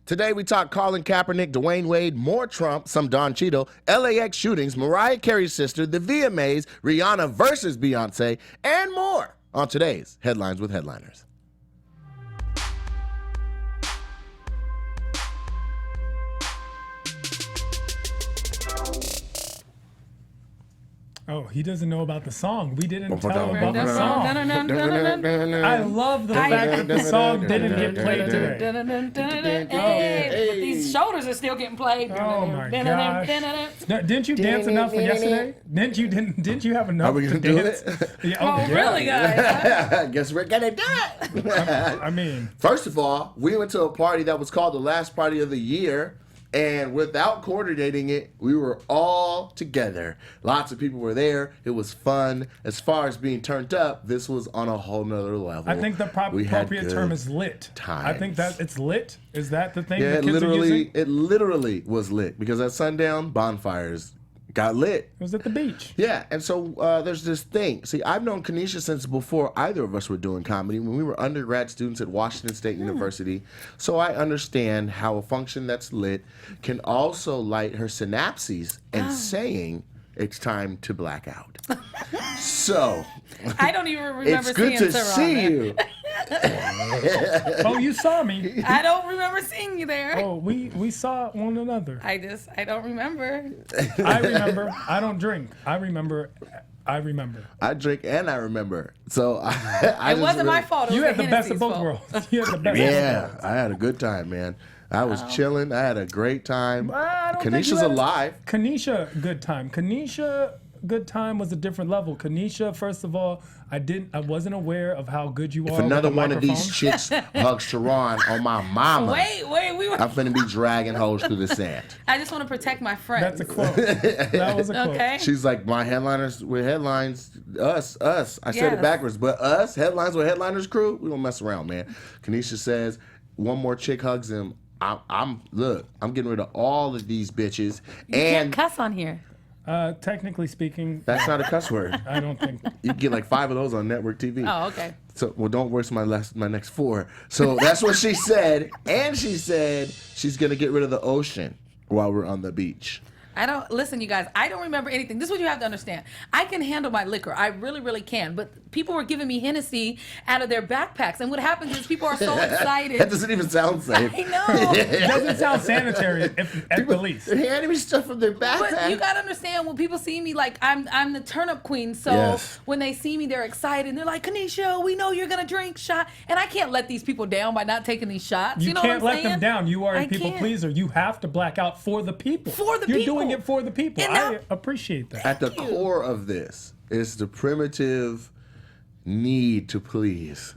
Today we talk Colin Kaepernick, Dwayne Wade, more Trump, some Don Cheadle, LAX shootings, Mariah Carey's sister, the VMAs, Rihanna versus Beyonce, and more on today's Headlines with Headliners. Oh, he doesn't know about the song. We didn't tell him about the song. I love the fact that the song didn't get played today. Hey, but these shoulders are still getting played. Oh my gosh! Didn't you dance enough yesterday? Didn't you have enough? Are we gonna to do dance? it? Yeah, Really, guys? Guess we're gonna do it. I mean, First of all, we went to a party that was called the last party of the year. And without coordinating it, we were all together. Lots of people were there. It was fun. As far as being turned up, this was on a whole nother level. I think the appropriate term is lit. I think that it's lit. Is that the thing? Yeah, the kids are using? it literally was lit because at sundown, bonfires got lit. It was at the beach. Yeah, and so there's this thing. See, I've known Kanisha since before either of us were doing comedy, when we were undergrad students at Washington State University. So I understand how a function that's lit can also light her synapses and saying it's time to black out. So I don't even remember it's good seeing to Tehran see there. you. Oh, you saw me. I don't remember seeing you there. Oh, we saw one another. I don't remember. I remember. I don't drink. I remember. I drink and I remember. So I It wasn't my fault. It You was had the best of both worlds. You had the best. Yeah, I had a good time, man. I was chilling. I had a great time. I don't think you Kanisha's had alive. Kanisha, good time. Kanisha, good time was a different level. Kanisha, first of all, I wasn't aware of how good you are. If another with the one of these microphone. chicks hugs Tehran on my mama, Wait, we were. I'm finna be dragging hoes through the sand. I just want to protect my friends. That's a quote. That was a quote. Okay. She's like, my headliners with headlines, us. I said Yes. it backwards, but us, headlines with headliners crew, we don't mess around, man. Kanisha says, one more chick hugs him. I'm getting rid of all of these bitches. You can't cuss on here. Technically speaking, That's not a cuss word. I don't think. You can get like 5 of those on network TV. Oh, okay. So, well, don't waste my next 4. So that's what she said. And she said she's going to get rid of the ocean while we're on the beach. Listen, you guys, I don't remember anything. This is what you have to understand. I can handle my liquor. I really, really can. But people were giving me Hennessy out of their backpacks. And what happens is people are so excited. That doesn't even sound safe. I know. It doesn't sound sanitary at the least. They're handing me stuff from their backpack. But you gotta understand, when people see me, like I'm the turnip queen. So Yes. when they see me, they're excited. And they're like, Kanisha, we know you're gonna drink shot. And I can't let these people down by not taking these shots. You know can't what I'm let saying? them down. You are a I people can't. pleaser. You have to black out for the people. For the You're people. doing it for the people. And now- I appreciate that. At the core of this is the primitive need to please.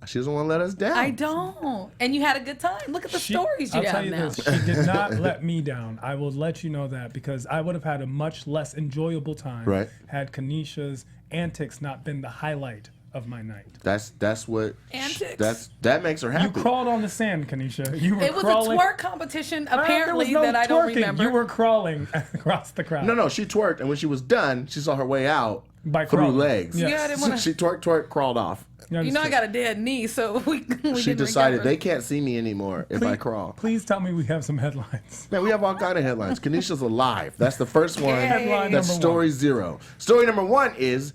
She doesn't want to let us down. I don't. And you had a good time. Look at the stories you I'll have tell you now. this. She did not let me down. I will let you know that, because I would have had a much less enjoyable time Right. had Kanisha's antics not been the highlight of my night. That's what Antics. that makes her happy. You crawled on the sand, Kanisha. You were It was crawling. a twerk competition, There apparently, was no that I don't twerking. remember. You were crawling across the crowd. No, she twerked, and when she was done, she saw her way out By through crawling. legs. Yes. Yeah, I didn't wanna- She twerked, crawled off. You know I got a dead knee, so we She didn't decided recover. they can't see me anymore if I crawl. Please tell me we have some headlines. Man, we have all kind of headlines. Kanisha's alive. That's the first one. Yay. Headline That's number story one. 0. Story number 1 is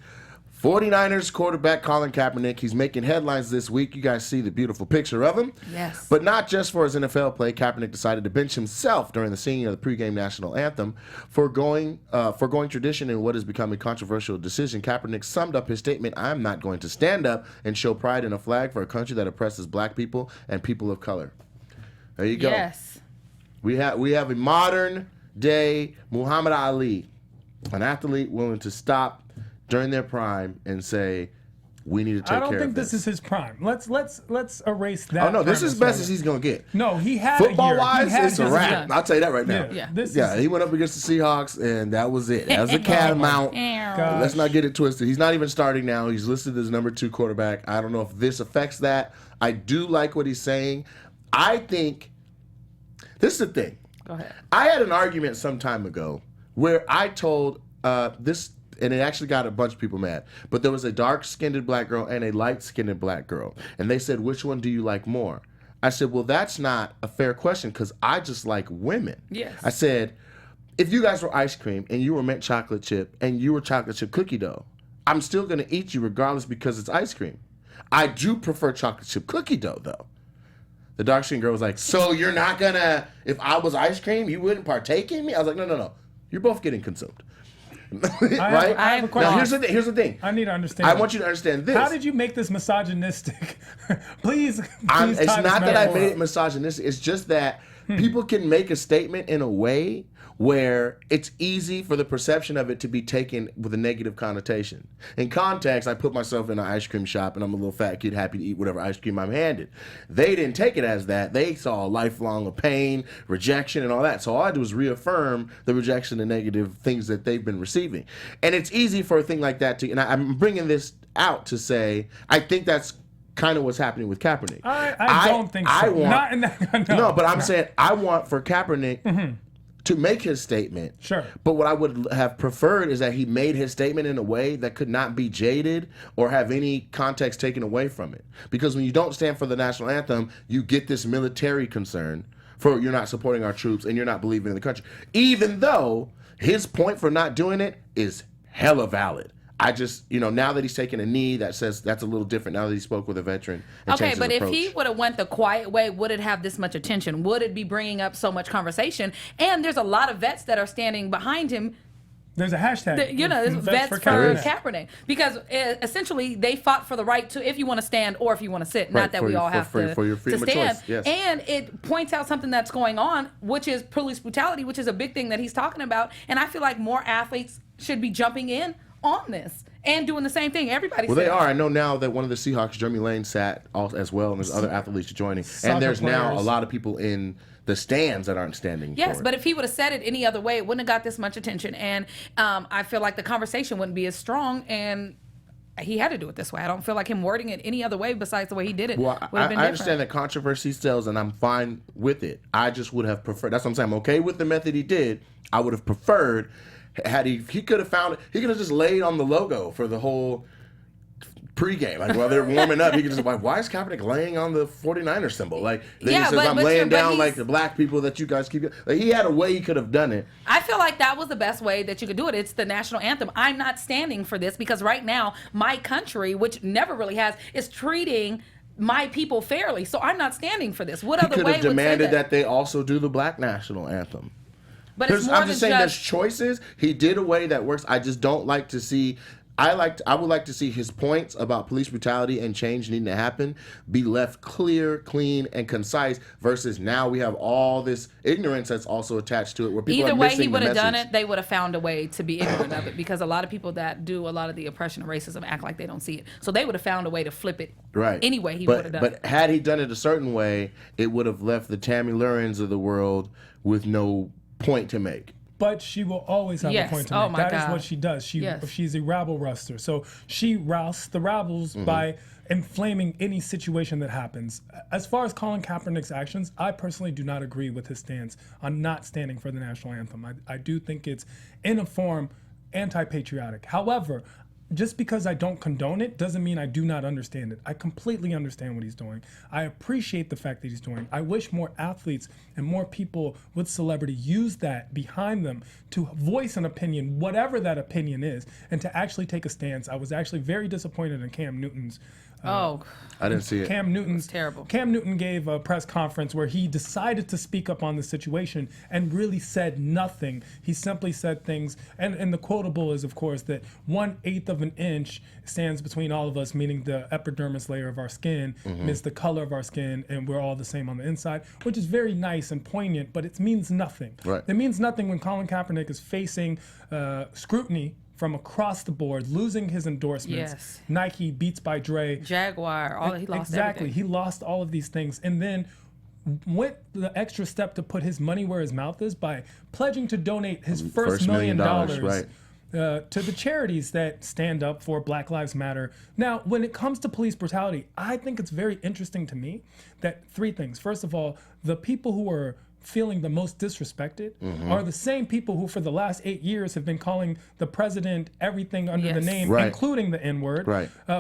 49ers quarterback Colin Kaepernick. He's making headlines this week. You guys see the beautiful picture of him. Yes. But not just for his NFL play. Kaepernick decided to bench himself during the singing of the pregame national anthem. Foregoing tradition in what has become a controversial decision, Kaepernick summed up his statement, "I'm not going to stand up and show pride in a flag for a country that oppresses black people and people of color." There you go. Yes. We have a modern day Muhammad Ali, an athlete willing to stop during their prime and say, we need to take care I of don't think this. this is his prime. Let's erase that. Oh no, this is premise best right as he's gonna get. No, he had a year. Football He wise, had it's a his wrap. done. I'll tell you that right now. Yeah. He went up against the Seahawks, and that was it. That was a catamount. God. Let's not get it twisted. He's not even starting now. He's listed as number 2 quarterback. I don't know if this affects that. I do like what he's saying. I think this is the thing. Go ahead. I had an argument some time ago where I told this, and it actually got a bunch of people mad, but there was a dark-skinned black girl and a light-skinned black girl, and they said, which one do you like more? I said, well, that's not a fair question because I just like women. Yes. I said, if you guys were ice cream and you were mint chocolate chip and you were chocolate chip cookie dough, I'm still going to eat you regardless because it's ice cream. I do prefer chocolate chip cookie dough, though. The dark-skinned girl was like, so you're not going to, if I was ice cream, you wouldn't partake in me? I was like, no. You're both getting consumed. Right? I have a question. Now, here's the thing. I need to understand. I want you to understand this. How did you make this misogynistic? please it's tie not this that I metaphor made up. it misogynistic. It's just that people can make a statement in a way where it's easy for the perception of it to be taken with a negative connotation. In context, I put myself in an ice cream shop and I'm a little fat kid happy to eat whatever ice cream I'm handed. They didn't take it as that. They saw a lifelong of pain, rejection, and all that. So all I do is reaffirm the rejection and negative things that they've been receiving. And it's easy for a thing like that to, and I'm bringing this out to say, I think that's kind of what's happening with Kaepernick. I don't think so. I want, Not in that, no, but I'm saying I want for Kaepernick to make his statement. Sure. But what I would have preferred is that he made his statement in a way that could not be jaded or have any context taken away from it. Because when you don't stand for the national anthem, you get this military concern for you're not supporting our troops and you're not believing in the country. Even though his point for not doing it is hella valid. I just, now that he's taken a knee, that says that's a little different now that he spoke with a veteran. And Okay, changed his but if approach. he would have went the quiet way, would it have this much attention? Would it be bringing up so much conversation? And there's a lot of vets that are standing behind him. There's a hashtag. There's vets for Kaepernick. Because essentially they fought for the right to, if you want to stand or if you want to sit. Right, Not that we all have for your to freedom of stand. choice, yes. And it points out something that's going on, which is police brutality, which is a big thing that he's talking about. And I feel like more athletes should be jumping in on this and doing the same thing. Everybody. Well, they are. I know now that one of the Seahawks, Jeremy Lane, sat as well, and there's other athletes joining. And there's now a lot of people in the stands that aren't standing. Yes, for it. but if he would have said it any other way, it wouldn't have got this much attention. And I feel like the conversation wouldn't be as strong. And he had to do it this way. I don't feel like him wording it any other way besides the way he did it. Well, would have been I understand that controversy sells, and I'm fine with it. I just would have preferred. That's what I'm saying. I'm okay with the method he did. I would have preferred. Had he could have found it, he could have just laid on the logo for the whole pregame. Like while they're warming up, he could just like, why is Kaepernick laying on the 49er symbol? Like then he says, I'm laying down like the black people that you guys keep. Like he had a way he could have done it. I feel like that was the best way that you could do it. It's the national anthem. I'm not standing for this because right now my country, which never really has, is treating my people fairly. So I'm not standing for this. What other way would say that? He could have demanded that they also do the black national anthem. But it's more I'm than just saying there's choices. He did a way that works. I just don't like to see. I would like to see his points about police brutality and change needing to happen be left clear, clean, and concise. Versus now we have all this ignorance that's also attached to it. Where people either are way missing he would have the done message. it, they would have found a way to be ignorant of it because a lot of people that do a lot of the oppression and racism act like they don't see it. So they would have found a way to flip it. Right. Anyway, he would have done it. But had he done it a certain way, it would have left the Tammy Lurens of the world with no point to make. But she will always have a point to make. That is what she does. She's a rabble-ruster. So she rousts the rabbles by inflaming any situation that happens. As far as Colin Kaepernick's actions, I personally do not agree with his stance on not standing for the national anthem. I do think it's, in a form, anti-patriotic. However, just because I don't condone it doesn't mean I do not understand it. I completely understand what he's doing. I appreciate the fact that he's doing. I wish more athletes and more people with celebrity use that behind them to voice an opinion, whatever that opinion is, and to actually take a stance. I was actually very disappointed in Cam Newton's I didn't see it. Cam Newton's terrible. Cam Newton gave a press conference where he decided to speak up on the situation and really said nothing. He simply said things, and the quotable is, of course, that 1/8 of an inch stands between all of us, meaning the epidermis layer of our skin, is the color of our skin, and we're all the same on the inside, which is very nice and poignant, but it means nothing. Right. It means nothing when Colin Kaepernick is facing scrutiny from across the board, losing his endorsements. Yes. Nike, Beats by Dre. Jaguar, he lost Exactly. everything. He lost all of these things. And then went the extra step to put his money where his mouth is by pledging to donate his first $1 million right. to the charities that stand up for Black Lives Matter. Now, when it comes to police brutality, I think it's very interesting to me that three things. First of all, the people who are feeling the most disrespected are the same people who for the last 8 years have been calling the president everything under the name, including the N-word,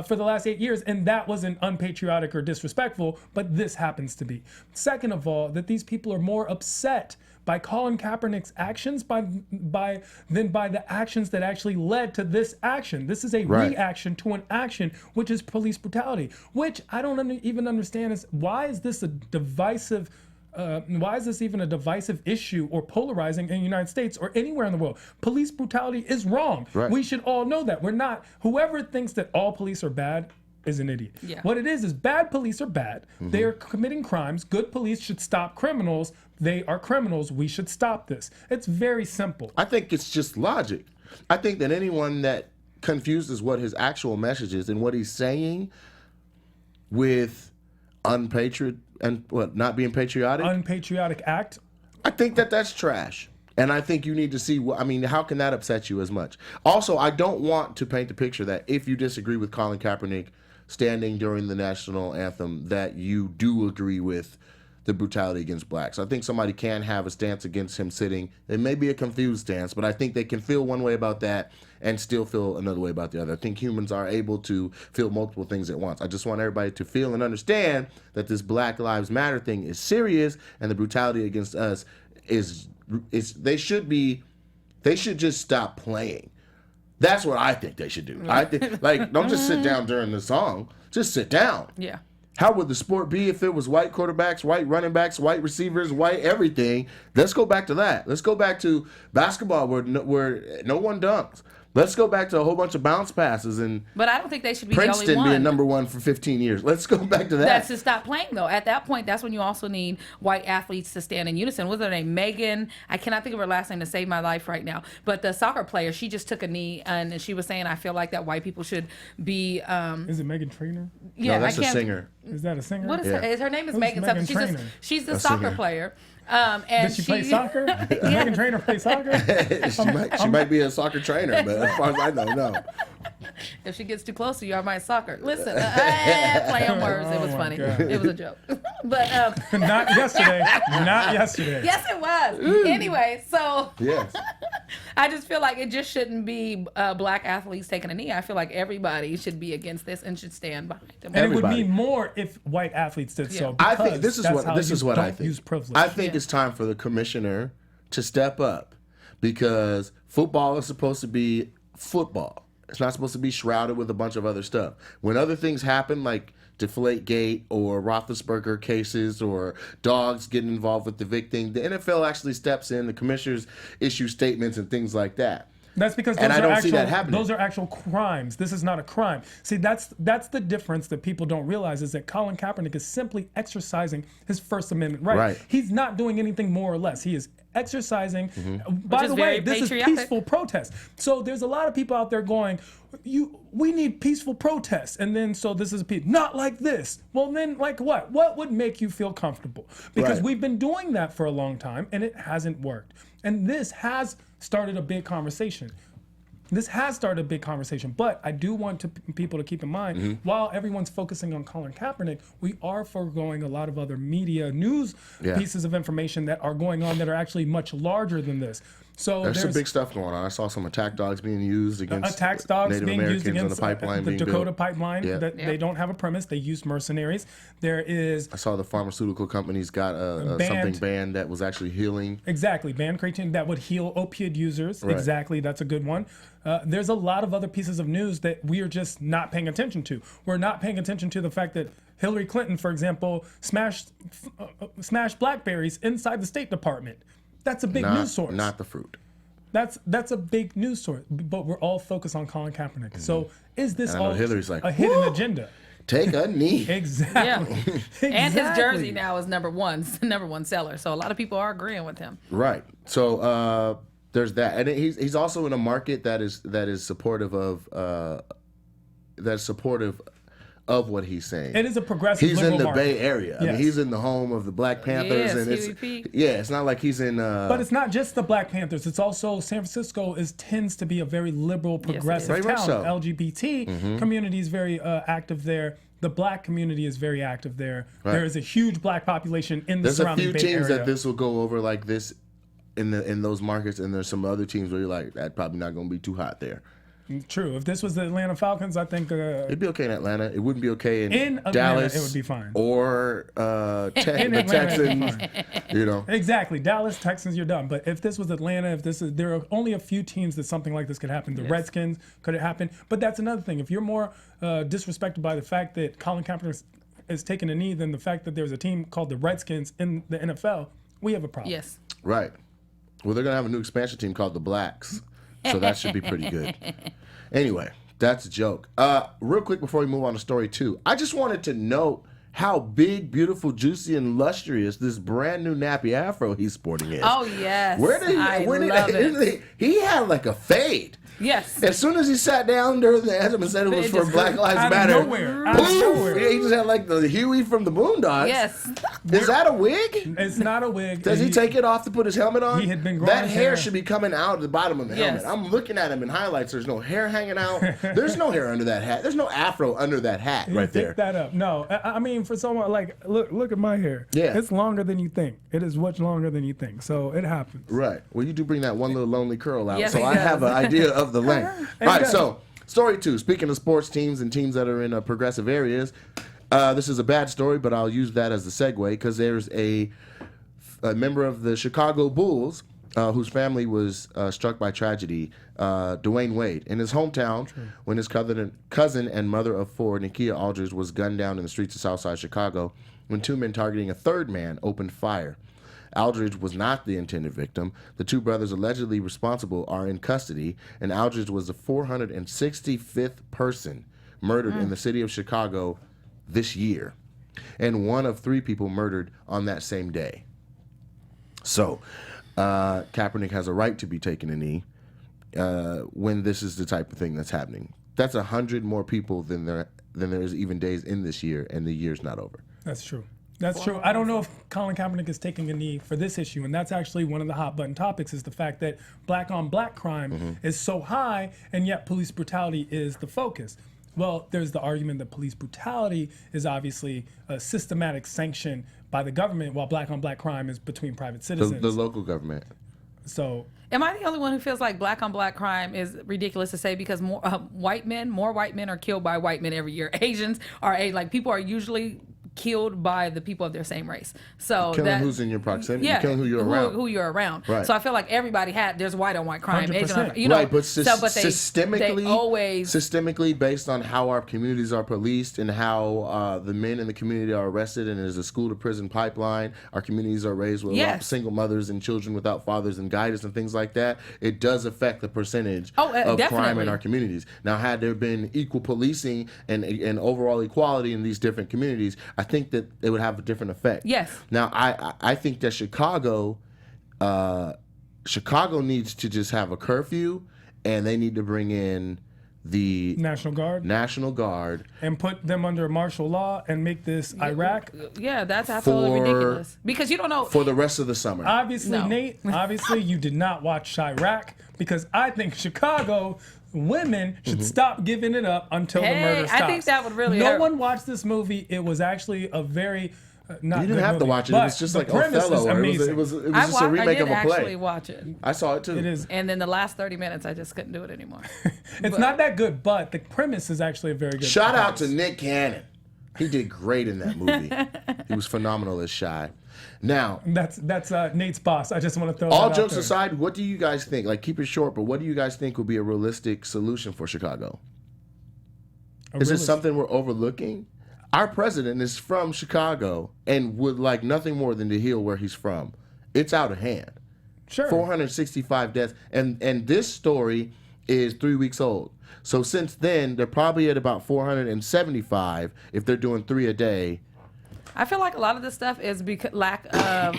for the last 8 years. And that wasn't unpatriotic or disrespectful, but this happens to be. Second of all, that these people are more upset by Colin Kaepernick's actions than by the actions that actually led to this action. This is a reaction to an action, which is police brutality, which I don't even understand is why is this a divisive why is this even a divisive issue or polarizing in the United States or anywhere in the world? Police brutality is wrong. We should all know that. We're not, whoever thinks that all police are bad is an idiot. What it is bad police are bad. They are committing crimes. Good police should stop criminals. They are criminals. We should stop this. It's very simple. I think it's just logic. I think that anyone that confuses what his actual message is and what he's saying with not being patriotic, unpatriotic act, I think that that's trash. And I think you need to see, how can that upset you as much? Also, I don't want to paint the picture that if you disagree with Colin Kaepernick standing during the national anthem, that you do agree with the brutality against blacks. I think somebody can have a stance against him sitting. It may be a confused stance, but I think they can feel one way about that and still feel another way about the other. I think humans are able to feel multiple things at once. I just want everybody to feel and understand that this Black Lives Matter thing is serious, and the brutality against us is they should just stop playing. That's what I think they should do. I think, don't just sit down during the song. Just sit down. Yeah. How would the sport be if it was white quarterbacks, white running backs, white receivers, white everything? Let's go back to that. Let's go back to basketball where no one dunks. Let's go back to a whole bunch of bounce passes But I don't think they should be Princeton the only one. being number one for 15 years. Let's go back to that. That's to stop playing, though. At that point, that's when you also need white athletes to stand in unison. What's her name? Megan. I cannot think of her last name to save my life right now. But the soccer player, she just took a knee, and she was saying, I feel like that white people should be... Is it Megan Trainor? Yeah, no, that's a singer. Is that a singer? What is her name? Is Megan something. She's the soccer singer. Player. And Does she play soccer? Does Megan Trainor play soccer? she might be a soccer trainer, but as far as I know, no. If she gets too close to you, I might sock her. Listen, play on words. It was funny. God. It was a joke. But not yesterday. Not yesterday. Yes, it was. Anyway, so Yes. I just feel like it just shouldn't be black athletes taking a knee. I feel like everybody should be against this and should stand behind them. And it would mean more if white athletes did so. I think this is what I think. Use privilege. I think it's time for the commissioner to step up, because football is supposed to be football. It's not supposed to be shrouded with a bunch of other stuff. When other things happen, like Deflategate or Roethlisberger cases or dogs getting involved with the Vic thing, the NFL actually steps in. The commissioners issue statements and things like that. That's because those are actual crimes. This is not a crime. See, that's the difference that people don't realize, is that Colin Kaepernick is simply exercising his First Amendment right. He's not doing anything more or less. He is exercising. By the way, this is peaceful protest. So there's a lot of people out there going, we need peaceful protests, and then so this is not like this. Well, then like what? What would make you feel comfortable? Because we've been doing that for a long time, and it hasn't worked. And this has started a big conversation. But I do want people to keep in mind, while everyone's focusing on Colin Kaepernick, we are foregoing a lot of other media news pieces of information that are going on that are actually much larger than this. So there's some big stuff going on. I saw some attack dogs being used against Native Americans on the pipeline the being Dakota built. pipeline. They don't have a premise. They use mercenaries. I saw the pharmaceutical companies got something banned that was actually healing. Exactly, banned creatine that would heal opioid users. Right. Exactly, that's a good one. There's a lot of other pieces of news that we are just not paying attention to. We're not paying attention to the fact that Hillary Clinton, for example, smashed blackberries inside the State Department. That's a big news source. Not the fruit. That's a big news source. But we're all focused on Colin Kaepernick. So is this all Hillary's like, a hidden agenda? Take a knee. Exactly. Yeah. Exactly. And his jersey now is number one seller. So a lot of people are agreeing with him. Right. So there's that, and he's also in a market that is supportive of what he's saying. It is a progressive. He's in the market. Bay Area. Yes. I mean, he's in the home of the Black Panthers, and it's not like he's in. But it's not just the Black Panthers. It's also San Francisco tends to be a very liberal, progressive town. So. LGBT community is very active there. The Black community is very active there. Right. There is a huge Black population in the surrounding Bay Area. There's a few teams that this will go over like this in those markets, and there's some other teams where you're like, that's probably not going to be too hot there. True. If this was the Atlanta Falcons, I think it'd be okay in Atlanta. It wouldn't be okay in Atlanta, Dallas. It would be fine. Or the Texans. You know. Exactly. Dallas, Texans, you're done. But if this was Atlanta, there are only a few teams that something like this could happen. The Redskins could it happen. But that's another thing. If you're more disrespected by the fact that Colin Kaepernick is taking a knee than the fact that there's a team called the Redskins in the NFL, we have a problem. Yes. Right. Well, they're gonna have a new expansion team called the Blacks. So that should be pretty good. Anyway, that's a joke. Real quick before we move on to story 2, I just wanted to note how big, beautiful, juicy, and lustrous this brand new nappy afro he's sporting is. Oh, yes. I love it. He had like a fade. Yes. As soon as he sat down during the anthem and said it was for Black Lives Matter. Out of nowhere. He just had like the Huey from the Boondocks. Yes. Is that a wig? It's not a wig. Does he take it off to put his helmet on? He had been growing that hair should be coming out of the bottom of the helmet. I'm looking at him in highlights. There's no hair hanging out. There's no hair under that hat. There's no afro under that hat right there. Pick that up. No, I mean for someone like look at my hair. Yeah. It's longer than you think. It is much longer than you think. So it happens. Right. Well, you do bring that one little lonely curl out, so I have an idea of the length. All right, so story 2. Speaking of sports teams and teams that are in progressive areas, this is a bad story, but I'll use that as the segue because there's a member of the Chicago Bulls whose family was struck by tragedy, Dwayne Wade, in his hometown when his cousin and mother of 4, Nikia Aldridge, was gunned down in the streets of Southside Chicago when 2 men targeting a third man opened fire. Aldridge was not the intended victim. The 2 brothers allegedly responsible are in custody, and Aldridge was the 465th person murdered in the city of Chicago this year, and one of 3 people murdered on that same day. So, Kaepernick has a right to be taking a knee when this is the type of thing that's happening. That's 100 more people than there is even days in this year, and the year's not over. That's true. That's true. I don't know if Colin Kaepernick is taking a knee for this issue, and that's actually one of the hot button topics is the fact that black-on-black crime is so high, and yet police brutality is the focus. Well, there's the argument that police brutality is obviously a systematic sanction by the government, while black-on-black crime is between private citizens. The local government. So... Am I the only one who feels like black-on-black crime is ridiculous to say because more white men are killed by white men every year. Asians are people are usually killed by the people of their same race. So killing who's in your proximity. Yeah, you're killing who you're around. Who you're around. Right. So I feel like everybody there's white on white crime. 100%. Asian on, right, but systemically, systemically based on how our communities are policed and how the men in the community are arrested, and there's a school to prison pipeline. Our communities are raised with single mothers and children without fathers and guidance and things like that. It does affect the percentage of definitely. crime in our communities. Now, had there been equal policing and overall equality in these different communities, I think that it would have a different effect. Yes. Now, I think that Chicago needs to just have a curfew, and they need to bring in the National Guard and put them under martial law and make this Iraq. Yeah, that's absolutely ridiculous. Because you don't know for the rest of the summer. Obviously, no. Nate, you did not watch Iraq because I think Chicago women should stop giving it up until the murder stops. I think that would really No hurt. one watched this movie. It was actually a very not you didn't have movie, to watch it. It was just like Othello. It was just a remake of a play. I did actually watch it. I saw it too. It is. And then the last 30 minutes, I just couldn't do it anymore. It's not that good, but the premise is actually a very good. Shout out to Nick Cannon. He did great in that movie. He was phenomenal as Shy. Now that's Nate's boss. I just want to throw all that jokes out there. aside, what do you guys think? Like, keep it short, but what do you guys think would be a realistic solution for Chicago? Is it something we're overlooking? Our president is from Chicago and would like nothing more than to heal where he's from. It's out of hand. Sure. 465 deaths. And this story is 3 weeks old. So since then, they're probably at about 475 if they're doing 3 a day. I feel like a lot of this stuff is because lack of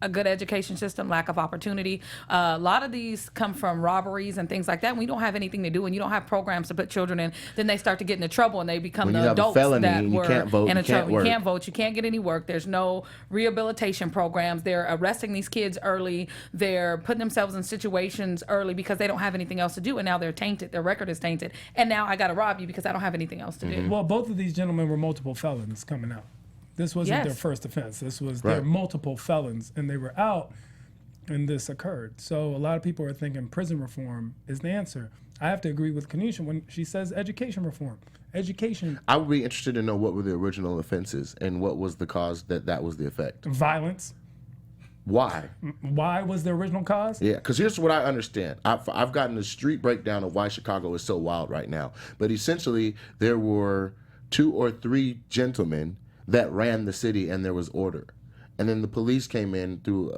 a good education system, lack of opportunity. A lot of these come from robberies and things like that. When you don't have anything to do and you don't have programs to put children in, then they start to get into trouble and they become when the you have adults a felony that and you were can't vote, in a trouble. You work. can't vote. You can't get any work. There's no rehabilitation programs. They're arresting these kids early. They're putting themselves in situations early because they don't have anything else to do, and now they're tainted. Their record is tainted, and now I got to rob you because I don't have anything else to do. Well, both of these gentlemen were multiple felons coming out. This wasn't their first offense. This was their multiple felons, and they were out, and this occurred. So a lot of people are thinking prison reform is the answer. I have to agree with Kanisha when she says education reform. Education. I would be interested to know what were the original offenses and what was the cause that was the effect. Violence. Why? Why was the original cause? Yeah, because here's what I understand. I've gotten the street breakdown of why Chicago is so wild right now. But essentially, there were 2 or 3 gentlemen that ran the city, and there was order. And then the police came in through,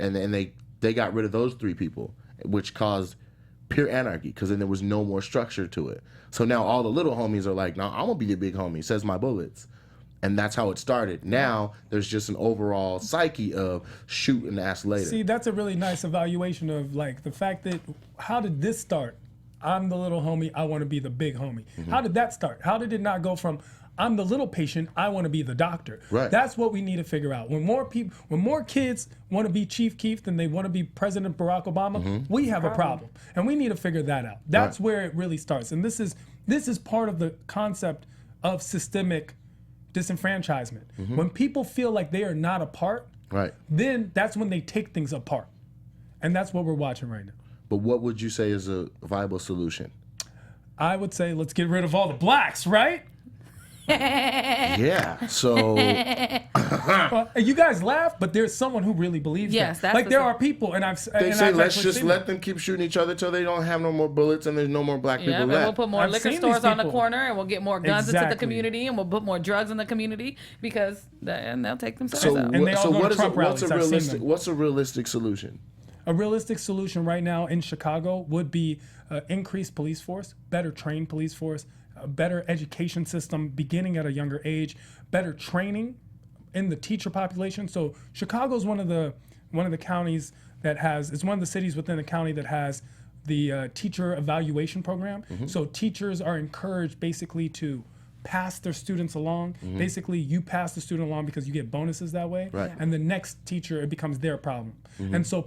and they got rid of those 3 people, which caused pure anarchy, because then there was no more structure to it. So now all the little homies are like, "No, I'm gonna be the big homie. Says my bullets." And that's how it started. Now there's just an overall psyche of shoot and ask later. See, that's a really nice evaluation of like the fact that how did this start? I'm the little homie, I want to be the big homie. Mm-hmm. How did that start? How did it not go from I'm the little patient, I want to be the doctor? Right. That's what we need to figure out. When more kids want to be Chief Keef than they want to be President Barack Obama, we have a problem. And we need to figure that out. That's where it really starts. And this is part of the concept of systemic disenfranchisement. When people feel like they are not a part, then that's when they take things apart. And that's what we're watching right now. But what would you say is a viable solution? I would say let's get rid of all the blacks, right? Yeah. So you guys laugh, but there's someone who really believes that. That's like there are people, and I've they say let's just let them keep shooting each other till they don't have no more bullets and there's no more black people left. And we'll put more liquor stores on the corner, and we'll get more guns into the community, and we'll put more drugs in the community because and they'll take themselves out. And they all go to Trump rallies. What's a realistic solution? A realistic solution right now in Chicago would be increased police force, better trained police force, a better education system beginning at a younger age, better training in the teacher population. So Chicago is one of the counties that has, it's one of the cities within the county that has the teacher evaluation program. So teachers are encouraged basically to pass their students along. Basically, you pass the student along because you get bonuses that way. Right. And the next teacher, it becomes their problem. And so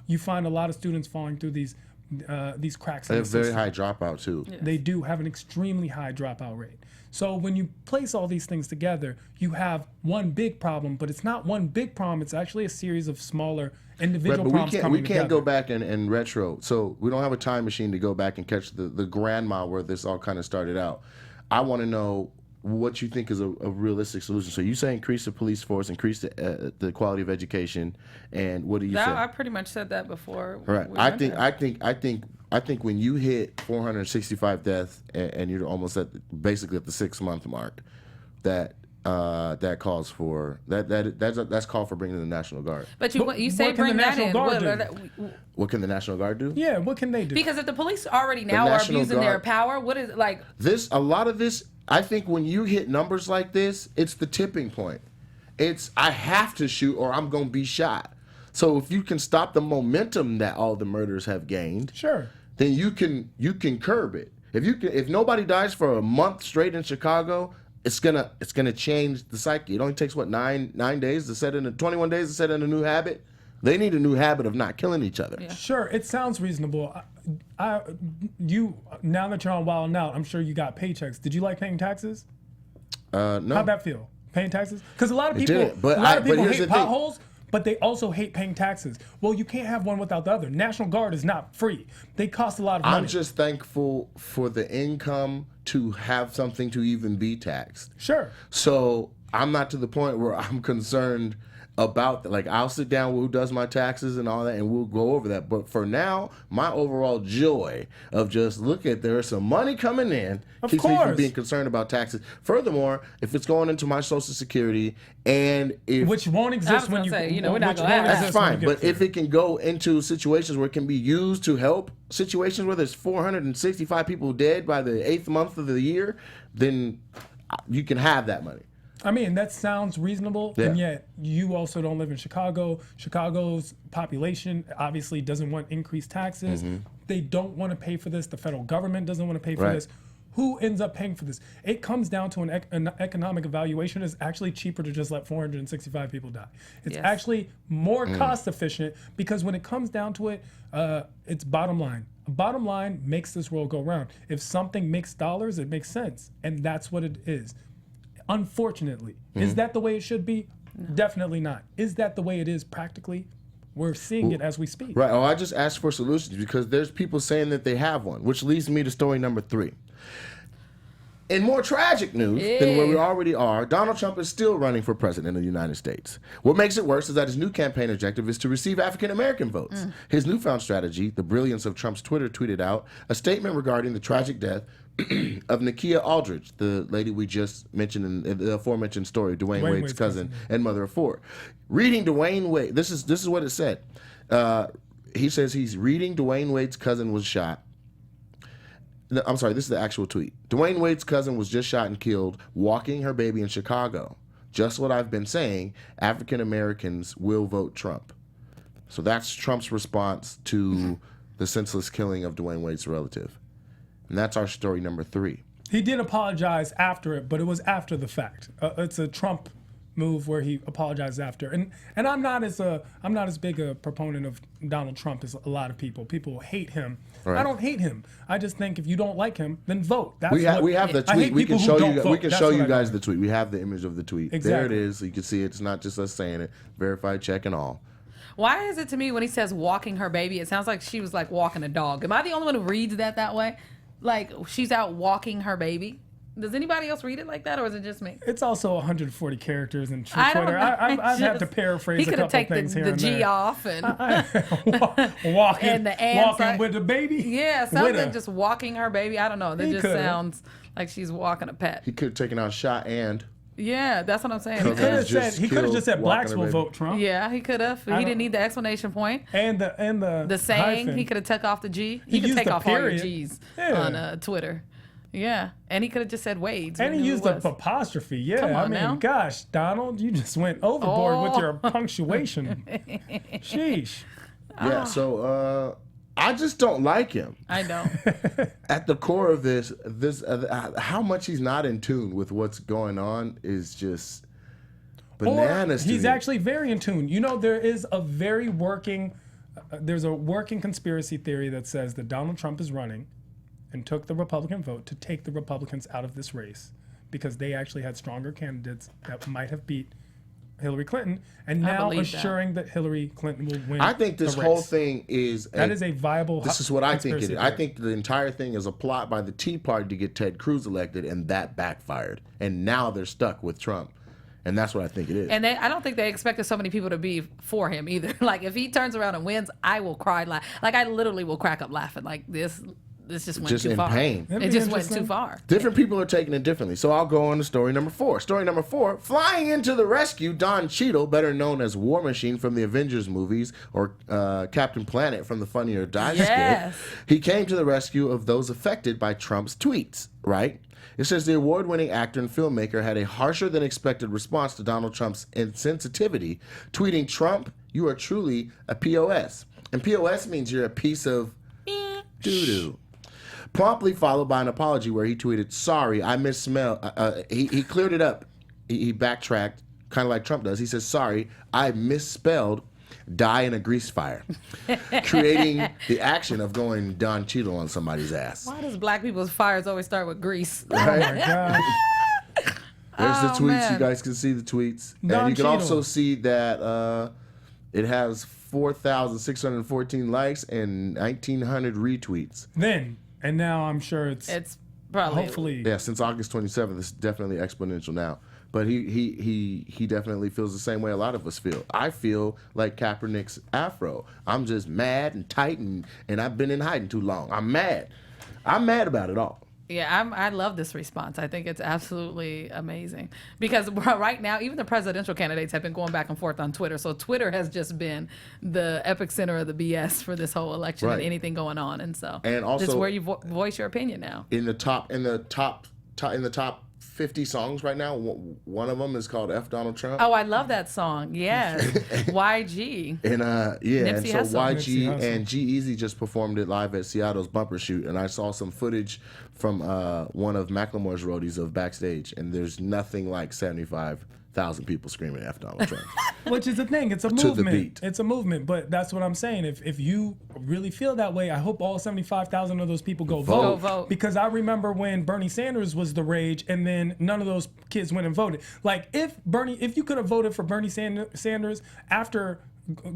you find a lot of students falling through these cracks. They have very high dropout too. Yes. They do have an extremely high dropout rate. So when you place all these things together, you have one big problem, but it's not one big problem. It's actually a series of smaller individual problems coming together. We can't go back and retro. So we don't have a time machine to go back and catch the grandma where this all kind of started out. I want to know what you think is a realistic solution. So you say increase the police force, increase the quality of education, and what do you say? I pretty much said that before. Right. I think when you hit 465 deaths and you're almost basically at the 6-month mark, that calls for that's called for bringing the National Guard. But you say bring that in. What can the National Guard do? Yeah, what can they do? Because if the police already now are abusing their power, what is like this? A lot of this, I think, when you hit numbers like this, it's the tipping point. It's I have to shoot or I'm gonna be shot. So if you can stop the momentum that all the murders have gained, sure, then you can curb it. If nobody dies for a month straight in Chicago, it's gonna change the psyche. It only takes 9 days to set in 21 days to set in a new habit. They need a new habit of not killing each other. Yeah. Sure, it sounds reasonable. You now that you're on Wild 'N Out, I'm sure you got paychecks. Did you like paying taxes? No. How'd that feel? Paying taxes? Because a lot of people hate potholes, but they also hate paying taxes. Well, you can't have one without the other. National Guard is not free. They cost a lot of money. I'm just thankful for the income to have something to even be taxed. Sure. So I'm not to the point where I'm concerned about that. Like, I'll sit down with who does my taxes and all that, and we'll go over that. But for now, my overall joy of just there's some money coming in keeps me from being concerned about taxes. Furthermore, if it's going into my Social Security which won't exist when we're not going to have that. That's fine. But if it can go into situations where it can be used to help situations where there's 465 people dead by the 8th month of the year, then you can have that money. I mean, that sounds reasonable, and yet you also don't live in Chicago. Chicago's population obviously doesn't want increased taxes. They don't want to pay for this. The federal government doesn't want to pay for this. Who ends up paying for this? It comes down to an economic evaluation. It's actually cheaper to just let 465 people die. It's actually more cost efficient because when it comes down to it, it's bottom line. Bottom line makes this world go round. If something makes dollars, it makes sense, and that's what it is. Unfortunately, is that the way it should be? No. Definitely not. Is that the way it is practically? We're seeing it as we speak. Right. Oh, I just asked for solutions because there's people saying that they have one, which leads me to story number 3. In more tragic news than where we already are, Donald Trump is still running for president of the United States. What makes it worse is that his new campaign objective is to receive African-American votes. His newfound strategy, the brilliance of Trump's Twitter, tweeted out a statement regarding the tragic death of Nakia Aldridge, the lady we just mentioned in the aforementioned story, Dwayne Wade's cousin and mother of 4. Reading Dwayne Wade, this is what it said. He says he's reading Dwayne Wade's cousin was shot. No, I'm sorry, this is the actual tweet. Dwayne Wade's cousin was just shot and killed walking her baby in Chicago. Just what I've been saying, African Americans will vote Trump. So that's Trump's response to the senseless killing of Dwayne Wade's relative. And that's our story number 3. He did apologize after it, but it was after the fact. It's a Trump move where he apologized after. And I'm not as big a proponent of Donald Trump as a lot of people. People hate him. Right. I don't hate him. I just think if you don't like him, then vote. We have the tweet. We can show you. We can show you guys the tweet. We have the image of the tweet. Exactly. There it is. You can see it's not just us saying it. Verified check and all. Why is it to me when he says walking her baby, it sounds like she was like walking a dog? Am I the only one who reads that way? Like she's out walking her baby? Does anybody else read it like that, or is it just me? It's also 140 characters in Twitter. I've had to paraphrase a couple things here and there. He could have taken the G off and walking, and the walking with the baby. Yeah, sounds like just walking her baby. I don't know. That just sounds like she's walking a pet. He could have taken out shot and. Yeah, that's what I'm saying. He could have just said blacks will vote Trump. Yeah, he could have. He didn't need the explanation point. And the saying. Hyphen. He could have took off the G. He could take off all your G's on Twitter. Yeah, and he could have just said Wade's. And he used an apostrophe. Yeah, I mean, gosh, Donald, you just went overboard with your punctuation. Sheesh. Yeah, so I just don't like him. I know. At the core of this how much he's not in tune with what's going on is just bananas. Or he's actually very in tune. You know, there is a very working conspiracy theory that says that Donald Trump is running and took the Republican vote to take the Republicans out of this race because they actually had stronger candidates that might have beat Hillary Clinton, and now assuring that Hillary Clinton will win. I think this whole thing is a viable. This is what I think it is. I think the entire thing is a plot by the Tea Party to get Ted Cruz elected, and that backfired. And now they're stuck with Trump. And that's what I think it is. And I don't think they expected so many people to be for him either. Like, if he turns around and wins, I will cry. Like I literally will crack up laughing. Like, this just went too far. Pain. It just went too far. Different people are taking it differently. So I'll go on to story number 4. Story number 4, flying into the rescue, Don Cheadle, better known as War Machine from the Avengers movies or Captain Planet from the Funny or Die skit. He came to the rescue of those affected by Trump's tweets, right? It says the award-winning actor and filmmaker had a harsher than expected response to Donald Trump's insensitivity, tweeting, "Trump, you are truly a POS." And POS means you're a piece of doo-doo. Promptly followed by an apology where he tweeted, "Sorry, I missmelled." He cleared it up. He backtracked, kind of like Trump does. He says, "Sorry, I misspelled die in a grease fire," creating the action of going Don Cheadle on somebody's ass. Why does black people's fires always start with grease? Right? Oh my gosh. There's the tweets. Man. You guys can see the tweets. And you can also see that it has 4,614 likes and 1,900 retweets. And now I'm sure it's probably hopefully since August 27th, it's definitely exponential now. But he definitely feels the same way a lot of us feel. I feel like Kaepernick's afro. I'm just mad and tight, and I've been in hiding too long. I'm mad. I'm mad about it all. Yeah, I love this response. I think it's absolutely amazing because right now, even the presidential candidates have been going back and forth on Twitter. So Twitter has just been the epicenter of the BS for this whole election and anything going on. And so, and also, this is where you voice your opinion now. In the top 50 songs right now. One of them is called F Donald Trump. Oh, I love that song. Yes. YG. And and so Hussle. YG and G-Eazy just performed it live at Seattle's Bumper Shoot, and I saw some footage from one of Macklemore's roadies of backstage, and there's nothing like 75,000 people screaming F Donald Trump. Which is the thing. It's a movement. To the beat. It's a movement, but that's what I'm saying. If you really feel that way, I hope all 75,000 of those people go vote. Because I remember when Bernie Sanders was the rage, and then none of those kids went and voted. Like, if you could have voted for Bernie Sanders after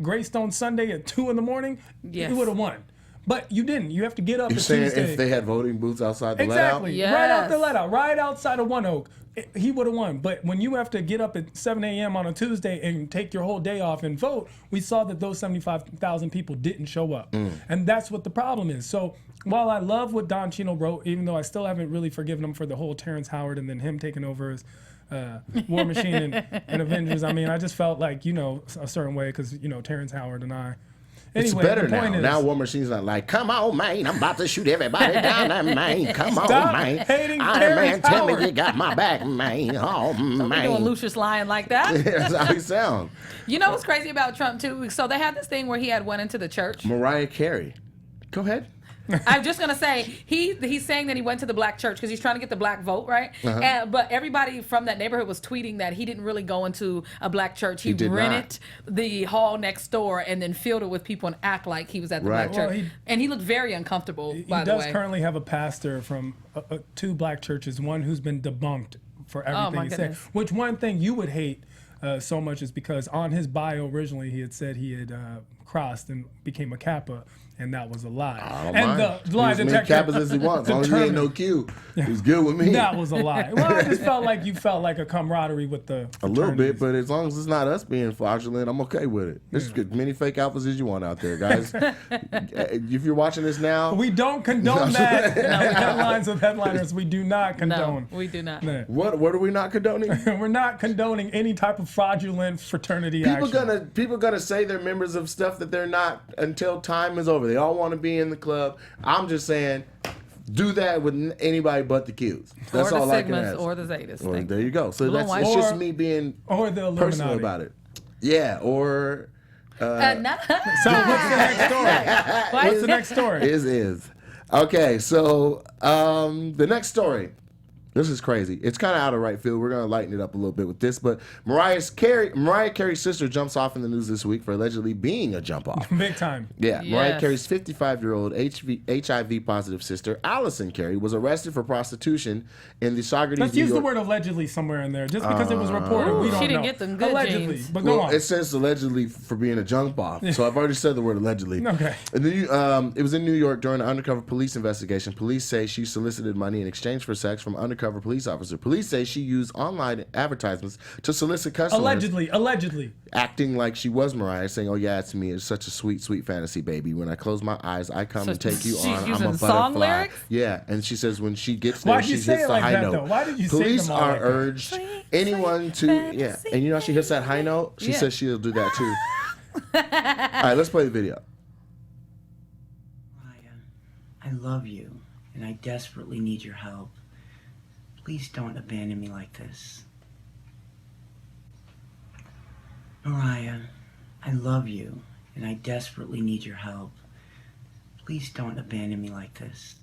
Greystone Sunday at 2 a.m, you would have won. But you didn't. You have to get up. You're saying Tuesday. If they had voting booths outside the let out? Exactly. Yes. Right out the let out. Right outside of One Oak. He would have won. But when you have to get up at 7 a.m. on a Tuesday and take your whole day off and vote, we saw that those 75,000 people didn't show up. And that's what the problem is. So while I love what Don Chino wrote, even though I still haven't really forgiven him for the whole Terrence Howard and then him taking over as War Machine and Avengers, I mean, I just felt like, a certain way because, Terrence Howard and I. Anyway, it's better now. Now War Machine's not like, come on, man, I'm about to shoot everybody down there, man. Come on, man. Hating Iron Man, tell me you got my back, man. Oh, so man. Doing Lucius Lyon like that? That's how he sounds. You know what's crazy about Trump, too? So they had this thing where he had went into the church. Mariah Carey. Go ahead. I'm just gonna say he's saying that he went to the black church because he's trying to get the black vote, right? But everybody from that neighborhood was tweeting that he didn't really go into a black church. He rented the hall next door and then filled it with people and act like he was at the black church. And he looked very uncomfortable. By the way, he does currently have a pastor from 2 black churches. One who's been debunked for everything he said. Which one thing you would hate so much is because on his bio originally he had said he had crossed and became a Kappa. And that was a lie. And the lie detector. Kappas as he wants. As long as he ain't no Q, he's good with me. That was a lie. Well, I just felt like you felt like a camaraderie with the a little bit, but as long as it's not us being fraudulent, I'm okay with it. There's as many fake alphas as you want out there, guys. If you're watching this now, we don't condone that. Headlines of headliners, we do not condone. No, we do not. No. What are we not condoning? We're not condoning any type of fraudulent fraternity action. People gonna say they're members of stuff that they're not until time is over. They all want to be in the club. I'm just saying, do that with anybody but the Qs. That's all I can ask. Or the Zetas. Well, there you go. So it's just me being personal about it. Yeah, or... So what's the next story? What's the next story? Is. Okay, so the next story. This is crazy. It's kind of out of right field. We're going to lighten it up a little bit with this. But Mariah Carey's sister jumps off in the news this week for allegedly being a jump off. Big time. Yeah. Yes. Mariah Carey's 55-year-old HIV-positive sister, Allison Carey, was arrested for prostitution in the Saugerties, Let's use the word allegedly somewhere in there. Just because it was reported, we don't know. She didn't get them good allegedly, genes. But go on. It says allegedly for being a jump off. So I've already said the word allegedly. Okay. And then, it was in New York during an undercover police investigation. Police say she solicited money in exchange for sex from undercover police officer. Police say she used online advertisements to solicit customers. Allegedly. Acting like she was Mariah, saying, "Oh yeah, it's me. It's such a sweet, sweet fantasy, baby. When I close my eyes, I come and take you on. I'm a butterfly." Song lyrics? Yeah, and she says when she gets there, she hits the high note. Why did you Police say them all are like urged anyone to and you know how she hits that high note. She says she'll do that too. All right, let's play the video. Mariah, I love you, and I desperately need your help. Please don't abandon me like this. Mariah, I love you, and I desperately need your help. Please don't abandon me like this.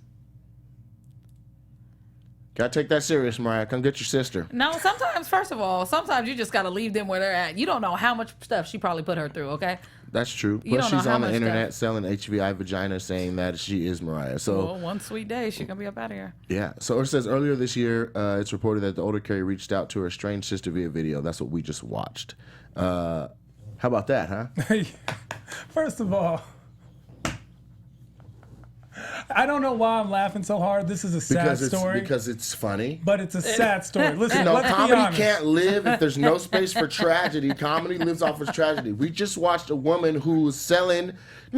Gotta take that serious, Mariah. Come get your sister. No, sometimes you just gotta leave them where they're at. You don't know how much stuff she probably put her through, okay? That's true. But she's on the internet selling HVI vagina, saying that she is Mariah. So one sweet day, she's gonna be up out of here. Yeah. So it says earlier this year, it's reported that the older Carey reached out to her estranged sister via video. That's what we just watched. How about that, huh? First of all, I don't know why I'm laughing so hard. This is a sad story. Because it's funny. But it's a sad story. Listen, let's comedy be honest. can't live if there's no space for tragedy. Comedy lives off of tragedy. We just watched a woman who's selling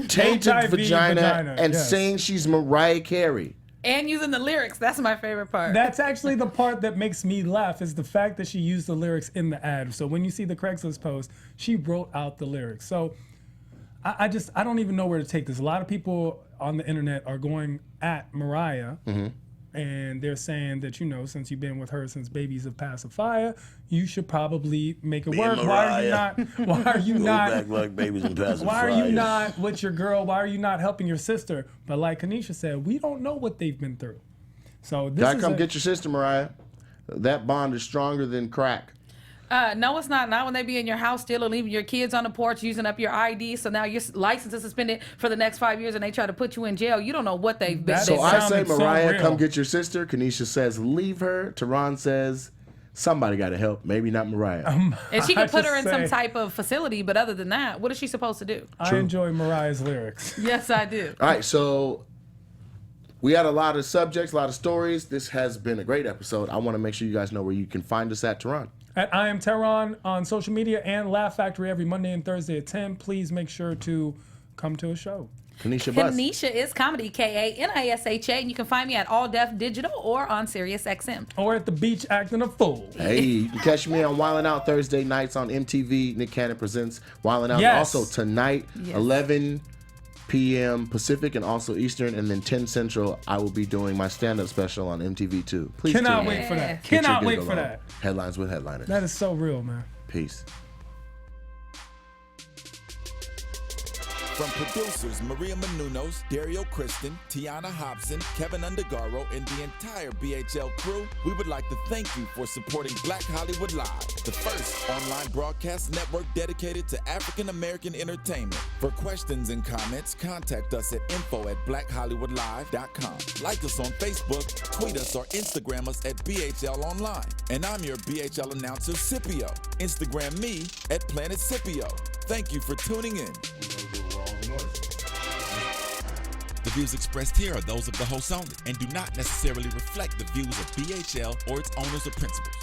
tainted vagina and saying she's Mariah Carey. And using the lyrics. That's my favorite part. That's actually the part that makes me laugh, is the fact that she used the lyrics in the ad. So when you see the Craigslist post, she wrote out the lyrics. So I don't even know where to take this. A lot of people on the internet are going at Mariah and they're saying that, since you've been with her since Babies of Pacifier, you should probably make it work. Why are you not back like Babies and Pacifier? Why are you not with your girl? Why are you not helping your sister? But like Kanisha said, we don't know what they've been through. So this Gotta come get your sister, Mariah. That bond is stronger than crack. No, it's not. Not when they be in your house still, or leaving your kids on the porch, using up your ID. So now your license is suspended for the next 5 years, and they try to put you in jail. You don't know what they've been. So I say, Mariah, come get your sister. Kanisha says, leave her. Tehran says, somebody got to help. Maybe not Mariah. And she could put her in some type of facility, but other than that, what is she supposed to do? I enjoy Mariah's lyrics. Yes, I do. All right, so we had a lot of subjects, a lot of stories. This has been a great episode. I want to make sure you guys know where you can find us at Tehran. At I Am Tehran on social media and Laugh Factory every Monday and Thursday at 10. Please make sure to come to a show. Kanisha Buss. Kanisha is comedy, Kanisha, and you can find me at All Def Digital or on Sirius XM. Or at the beach acting a fool. Hey, you can catch me on Wildin' Out Thursday nights on MTV. Nick Cannon presents Wildin' Out. Yes. Also tonight, 11 p.m. Pacific and also Eastern, and then 10 Central, I will be doing my stand-up special on MTV too. Please Cannot wait for that. Cannot wait for that. Headlines with Headliners. That is so real, man. Peace. From producers Maria Menounos, Dario Kristen, Tiana Hobson, Keven Undergaro, and the entire BHL crew, we would like to thank you for supporting Black Hollywood Live, the first online broadcast network dedicated to African American entertainment. For questions and comments, contact us at info@blackhollywoodlive.com. Like us on Facebook, tweet us, or Instagram us at BHL Online. And I'm your BHL announcer, Scipio. Instagram me at Planet Scipio. Thank you for tuning in. The views expressed here are those of the host only and do not necessarily reflect the views of BHL or its owners or principals.